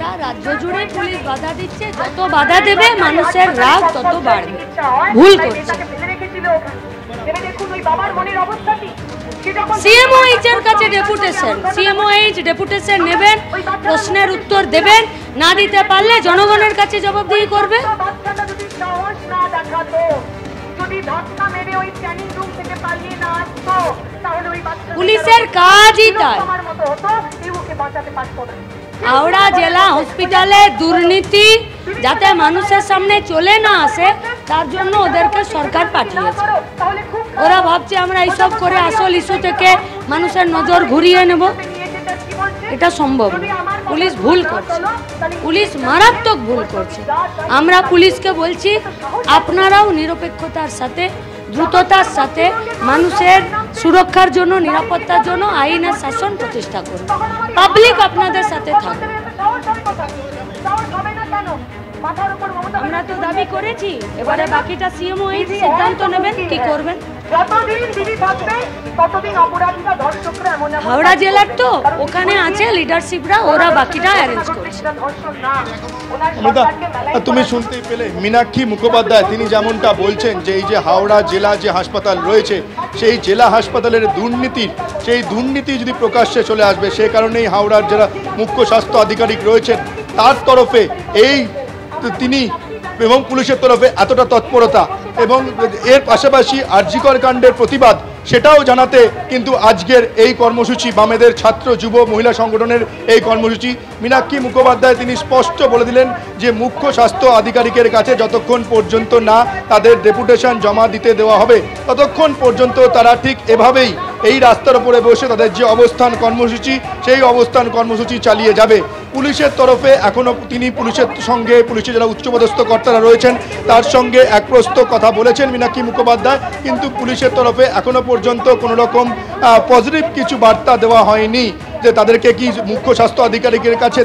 গোটা রাজ্য জুড়ে পুলিশ বাধা দিচ্ছে, যত বাধা দেবে মানুষের রাগ তত বাড়বে। ভুল করছে। সিএমওএইচ এর কাছে সিএমওএইচ ডেপুটেশন নেবেন, প্রশ্নের উত্তর দেবেন, না দিতে পারলে জনগণের কাছে জবাবদিহি করবে। পুলিশের কাজই তাই। হাওড়া জেলা হসপিটালে দুর্নীতি যাতে মানুষের সামনে চলে না আসে, তার জন্য ওদেরকে সরকার পাঠিয়েছে। ওরা ভাবছে আমরা এইসব করে আসল ইস্যু থেকে মানুষের নজর ঘুরিয়ে নেব, এটা সম্ভব না। পুলিশ ভুল করছে, পুলিশ মারাত্মক ভুল করছে। আমরা পুলিশকে বলছি আপনারাও নিরপেক্ষতার সাথে, দ্রুততার সাথে মানুষের সুরক্ষার জন্য, নিরাপত্তার জন্য আইনের শাসন প্রতিষ্ঠা করুন। পাবলিক আপনাদের সাথে থাকবে। আমরা তো দাবি করেছি, এবারে বাকিটা সিএমওএইচ সিদ্ধান্ত নেবেন কি করবেন। হাওড়া জেলার তো ওখানে আছে লিডারশিপরা, ওরা বাকিটা অ্যারেঞ্জ করছে। তুমি শুনতেই পেলে মীনাক্ষী মুখোপাধ্যায়, তিনি যেমনটা বলছেন যে এই যে হাওড়া জেলা যে হাসপাতাল রয়েছে, সেই জেলা হাসপাতালের সেই দুর্নীতি যদি প্রকাশ্যে চলে আসবে, সে কারণেই হাওড়ার যারা মুখ্য স্বাস্থ্য আধিকারিক রয়েছেন তার তরফে তিনি এবং পুলিশের তরফে এতটা তৎপরতা, এবং এর পাশাপাশি আরজিকর কাণ্ডের প্রতিবাদ সেটাও জানাতে কিন্তু আজকের এই কর্মসূচি, বামেদের ছাত্র যুব মহিলা সংগঠনের এই কর্মসূচি। মীনাক্ষী মুখোপাধ্যায় তিনি স্পষ্ট বলে দিলেন যে মুখ্য স্বাস্থ্য আধিকারিকের কাছে যতক্ষণ পর্যন্ত না তাদের ডেপুটেশন জমা দিতে দেওয়া হবে, ততক্ষণ পর্যন্ত তারা ঠিক এভাবেই এই রাস্তার উপরে বসে তাদের যে অবস্থান কর্মসূচি, সেই অবস্থান কর্মসূচি চালিয়ে যাবে। পুলিশের তরফে এখনও তিনি পুলিশের সঙ্গে, পুলিশের যারা উচ্চপদস্থ কর্তারা রয়েছেন তার সঙ্গে এক প্রস্ত কথা বলেছেন মীনাক্ষী মুখোপাধ্যায়, কিন্তু পুলিশের তরফে এখনও পর্যন্ত কোনো রকম পজিটিভ কিছু বার্তা দেওয়া হয়নি যে তাদেরকে কি মুখ্য স্বাস্থ্য আধিকারিকের কাছে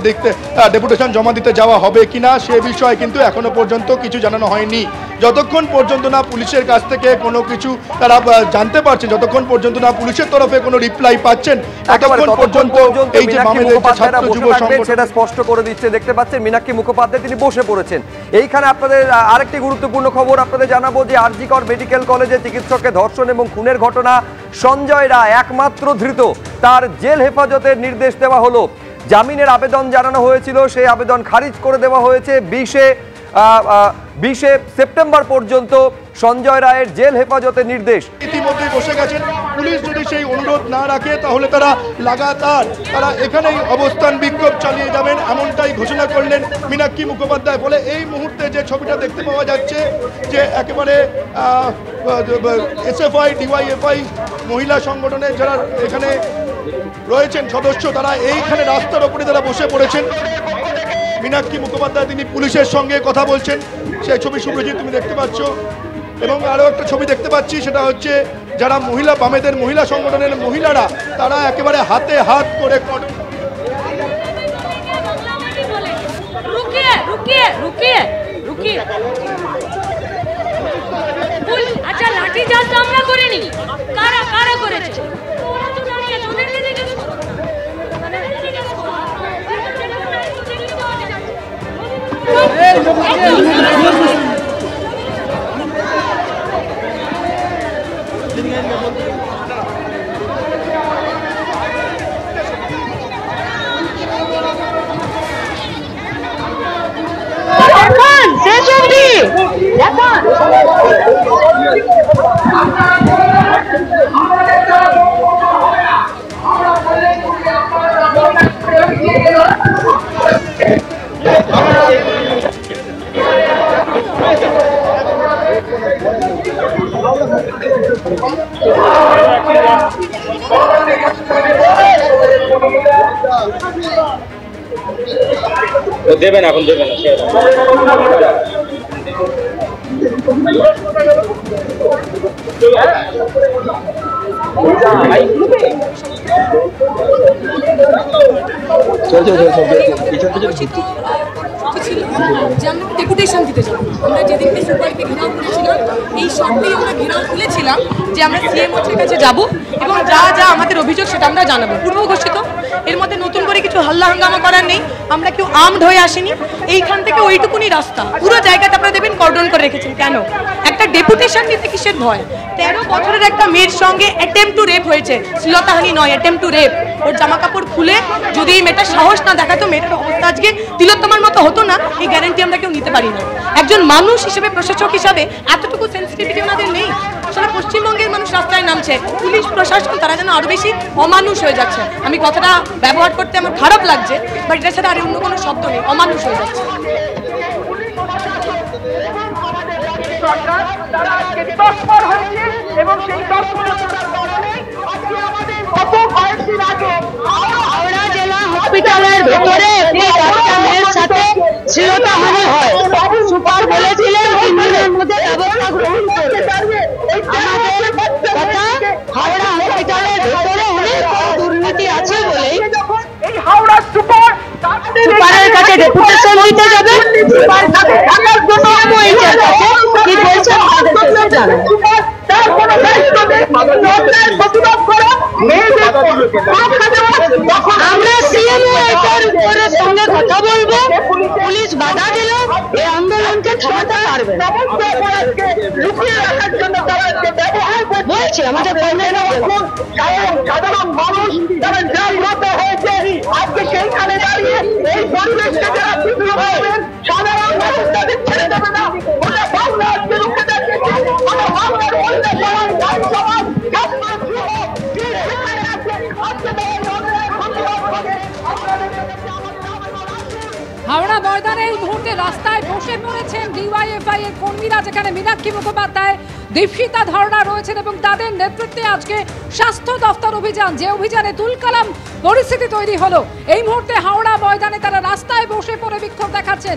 ডেপুটেশন জমা দিতে যাওয়া হবে কিনা, সে বিষয়ে কিন্তু এখনো পর্যন্ত কিছু জানানো হয়নি। যতক্ষণ পর্যন্ত না পুলিশের কাছ থেকে কোনো কিছু তারা জানতে পারছেন, যতক্ষণ পর্যন্ত না পুলিশের তরফে কোনো রিপ্লাই পাচ্ছেন, ততক্ষণ পর্যন্ত এই যে বামেদের ছাত্র যুব সংগঠন সেটা স্পষ্ট করে দিচ্ছে। দেখতে পাচ্ছেন মীনাক্ষী মুখোপাধ্যায় তিনি বসে পড়েছেন। এইখানে আপনাদের আরেকটি গুরুত্বপূর্ণ খবর আপনাদের জানাবো যে আরজিকর মেডিকেল কলেজে চিকিৎসককে ধর্ষণ এবং খুনের ঘটনা, সঞ্জয় রায় একমাত্র ধৃত, তার জেল হেফাজতের নির্দেশ দেওয়া হলো। জামিনের আবেদন জানানো হয়েছিল, সেই আবেদন খারিজ করে দেওয়া হয়েছে। 20 সেপ্টেম্বর পর্যন্ত সঞ্জয় রায়ের জেল হেফাজতের নির্দেশ। ইতিমধ্যে বসে গেছেন। পুলিশ যদি সেই অনুরোধ না রাখে তাহলে তারা লাগাতার এখানেই অবস্থান বিক্ষোভ চালিয়ে যাবেন, এমনটাই ঘোষণা করলেন মীনাক্ষী মুখোপাধ্যায়। বলে এই মুহূর্তে যে ছবিটা দেখতে পাওয়া যাচ্ছে যে একেবারে এসএফআই ডিওয়াইএফআই মহিলা সংগঠনের যারা এখানে রয়েছেন সদস্য, তারা এইখানে রাস্তার ওপরে যারা বসে পড়েছেন। মীনাক্ষী মুখোপাধ্যায় তিনি পুলিশের সঙ্গে কথা বলছেন, সেই ছবি সুব্রজিৎ তুমি দেখতে পাচ্ছ। এবং আরও একটা ছবি দেখতে পাচ্ছি, সেটা হচ্ছে যারা বামেদের মহিলা সংগঠনের মহিলারা, তারা একেবারে হাতে হাত করে আচ্ছা লাঠি চার্জ আমরা করিনি, কারা কারা করেছে? দেবেন এখন দেবেন চল দায়িত্ব ছিল যে আমরা ডেপুটেশন দিতে যাবো। আমরা যেদিনকে সুপারকে ঘেরাও করেছিলাম এই শর্তেই আমরা ঘেরাও তুলেছিলাম যে আমরা সিএমওর কাছে যাব এবং যা যা আমাদের অভিযোগ সেটা আমরা জানাবো। পূর্ব ঘোষিত, এর মধ্যে নতুন করে কিছু হাল্লা হাঙ্গামা করার নেই। আমরা কেউ আর্মড হয়ে আসিনি। এইখান থেকে ওইটুকুনি রাস্তা, পুরো জায়গাটা আপনারা দেখবেন কর্ডন করে রেখেছেন। কেন? একটা ডেপুটেশন নিতে কিসের ভয়? 13 বছরের একটা মেয়ের সঙ্গে অ্যাটেম্প টু রেপ হয়েছে, শ্লীলতাহানি নয়, অ্যাটেম্প টু রেপ। ওর জামা কাপড় খুলে যদি এই মেয়েটার সাহস না দেখাতো, মেয়েটার অবস্থা আজকে তিলোত্তমার মতো হতো না, এই গ্যারান্টি আমরা কেউ নিতে পারি না। একজন মানুষ হিসেবে, প্রশাসক হিসাবে এতটুকু সেন্সিটিভিটি ওনাদের নেই। সারা পশ্চিমবঙ্গের মানুষ রাস্তায় নামছে, পুলিশ প্রশাসন তারা যেন আরো বেশি অমানুষ হয়ে যাচ্ছে। আমি কথাটা ব্যবহার করতে আমার খারাপ লাগছে, বাট এটার সাথে আর অন্য কোনো শব্দ নেই, অমানুষ হয়ে যাচ্ছে। হাওড়া জেলা হসপিটালের ভেতরে একটি বাচ্চা মেয়ের সাথে শ্লীলতাহানি হয়। সুপার বলেছিলেন 3 দিনের মধ্যে ব্যবস্থা গ্রহণ করবে। আমাদের কথা, হাওড়া হসপিটালের ভেতরে অনেক দুর্নীতি আছে বলেই সুপারের কাছে ডেপুটেশন দিতে যাবে। সুপার সিএমওএইচের কাছে কি বলছে জানান। আমরা সিএমওএইচের উপরের সঙ্গে কথা বলবো। পুলিশ বাধা দিল, এই আন্দোলনকে থামাতে পারবে না। বলছি আমাদের সাধারণ মানুষ যারা জাগ্রত হয়েছে আজকে সেইখানে দাঁড়িয়ে এই পরিবেশকে যারা বিঘ্ন করবেন, সাধারণ মানুষ তাদের ছেড়ে দেবে না। ওরা বাংলা আজকে রুখে দেখেছে, আমরা বাংলার অন্য সবাই গান সবাই হাওড়া ময়দানে এই মুহূর্তে রাস্তায় বসে পড়েছেন ডিওয়াইএফআই এর কর্মীরা, যেখানে মীনাক্ষী মুখোপাধ্যায়, দীপশিতা ধর্ণা রয়েছেন এবং তাদের নেতৃত্বে আজকে স্বাস্থ্য দফতর অভিযান, যে অভিযানে তুলকালাম পরিস্থিতি তৈরি হলো। এই মুহূর্তে হাওড়া ময়দানে তারা রাস্তায় বসে পড়ে বিক্ষোভ দেখাচ্ছেন।